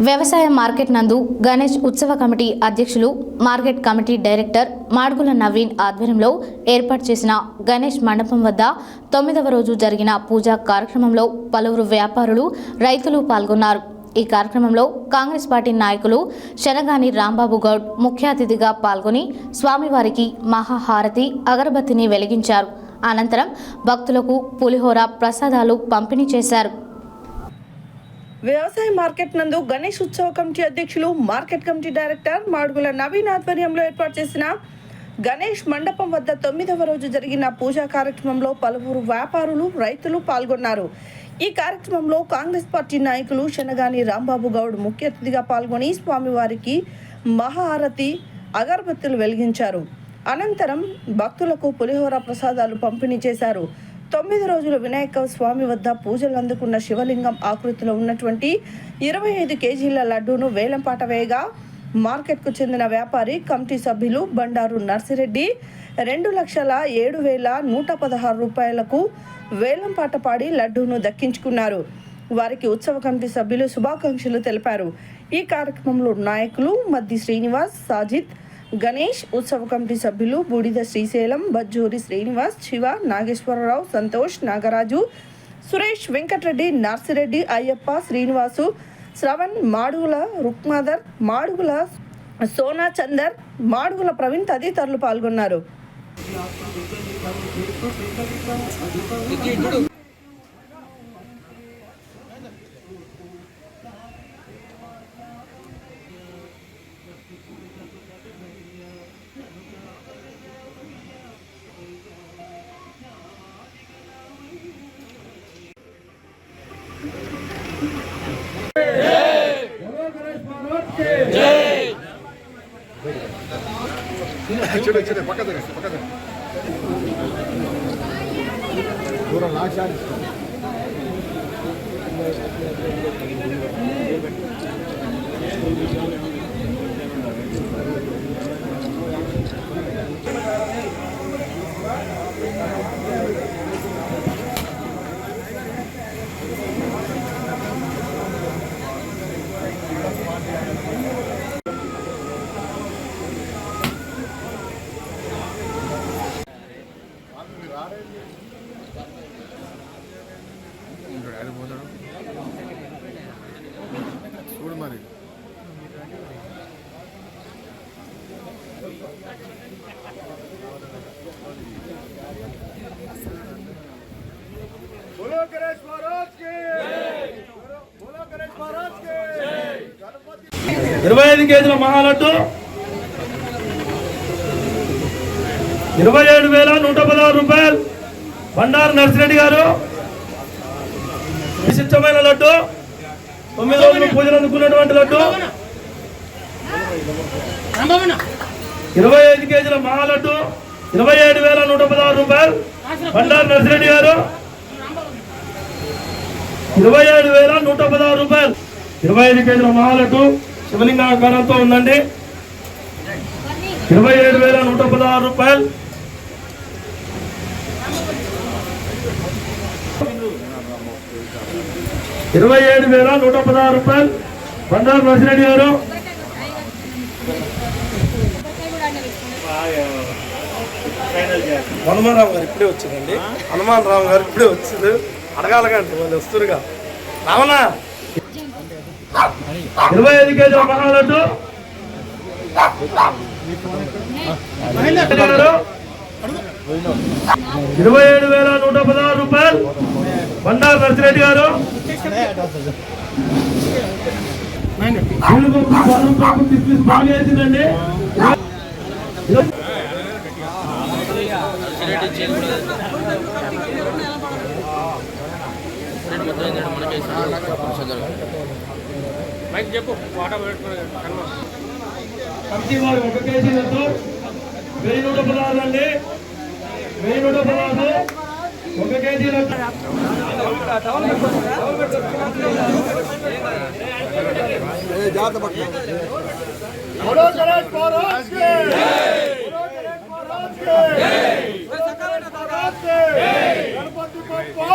వ్యవసాయ మార్కెట్ నందు గణేష్ ఉత్సవ కమిటీ అధ్యక్షులు market committee director Madugula Naveen ఆధ్వర్యంలో ఏర్పాటు చేసిన గణేష్ మండపం వద్ద 9వ రోజు జరిగిన పూజా కార్యక్రమంలో పలువురు వ్యాపారులు రైతులు పాల్గొన్నారు। ఈ కార్యక్రమంలో కాంగ్రెస్ పార్టీ నాయకులు శనగాని రాంబాబు గౌడ్ ముఖ్య అతిథిగా పాల్గొని స్వామివారికి మహాహారతి అగరబత్తిని వెలిగించారు। అనంతరం భక్తులకు పులిహోర ప్రసాదాలు పంపిణీ చేశారు। వ్యవసాయ మార్కెట్ నందు గణేష్ ఉత్సవ కమిటీ అధ్యక్షులు market committee director Madugula Naveen ఆధ్వర్యంలో ఏర్పాటు చేసిన గణేష్ మండపం వద్ద 9వ రోజు జరిగిన పూజా కార్యక్రమంలో పలువురు వ్యాపారులు రైతులు పాల్గొన్నారు। ఈ కార్యక్రమంలో కాంగ్రెస్ పార్టీ నాయకులు శనగాని రాంబాబు గౌడ్ ముఖ్య అతిథిగా పాల్గొని స్వామివారికి మహాహారతి అగరబత్తులు వెలిగించారు। అనంతరం భక్తులకు పులిహోర ప్రసాదాలు పంపిణీ చేశారు। 9 రోజుల వినాయక స్వామి వద్ద పూజలు అందుకున్న శివలింగం ఆకృతిలో ఉన్నటువంటి 25 కేజీల లడ్డూను వేలంపాట వేయగా మార్కెట్కు చెందిన వ్యాపారి కమిటీ సభ్యులు బండారు నర్సిరెడ్డి 2,07,116 రూపాయలకు వేలంపాట పాడి లడ్డూను దక్కించుకున్నారు। వారికి ఉత్సవ కమిటీ సభ్యులు శుభాకాంక్షలు తెలిపారు। ఈ కార్యక్రమంలో నాయకులు మద్ది శ్రీనివాస్, సాజిద్, గణేష్, ఉత్సవ కమిటీ సభ్యులు బూడిద శ్రీశైలం, బజ్జూరి శ్రీనివాస్, శివ, నాగేశ్వరరావు, సంతోష్, నాగరాజు, సురేష్, వెంకటరెడ్డి, నర్సిరెడ్డి, అయ్యప్ప, శ్రీనివాసు, శ్రవణ్, మాడుగుల రుక్మాదర్, మాడుగుల సోనా చందర్, మాడుగుల ప్రవీణ్ తదితరులు పాల్గొన్నారు। చూడు మరి बोलो गणेश महाराज के बोलो गणेश महाराज के 25 కేజీల మహాలడ్డు 27,116 రూపాయలు బండారు నర్సిరెడ్డి గారు విశిష్టమైన లడ్డు 9 రోజులు పూజలు అందుకున్నటువంటి లడ్డు 25 కేజీల మహాలడ్డు 27,116 రూపాయలు బండారు నర్సిరెడ్డి గారు 27,116 రూపాయలు 25 కేజీల మహాలడ్డు శివలింగ ఆకారంతో ఉందండి 27,116 రూపాయలు 27,116 రూపాయలు బండారు నర్సిరెడ్డి గారు హనుమాన్ గారు ఇప్పుడే వచ్చిందండి హనుమాన్ రావు గారు ఇప్పుడే వచ్చింది అడగాలగండి వాళ్ళు వస్తురుగా రావనా 25 కేజీల మహాలడ్డు 27,116 రూపాయలు బండారు నర్సిరెడ్డి గారు బాగా వేసిందండి కమిటీ వారు 1 కేజీ లడ్డు 1,116 అండి 1,116 1 కేజీ లడ్డు बोलो गणेश महाराज के गणपति बप्पा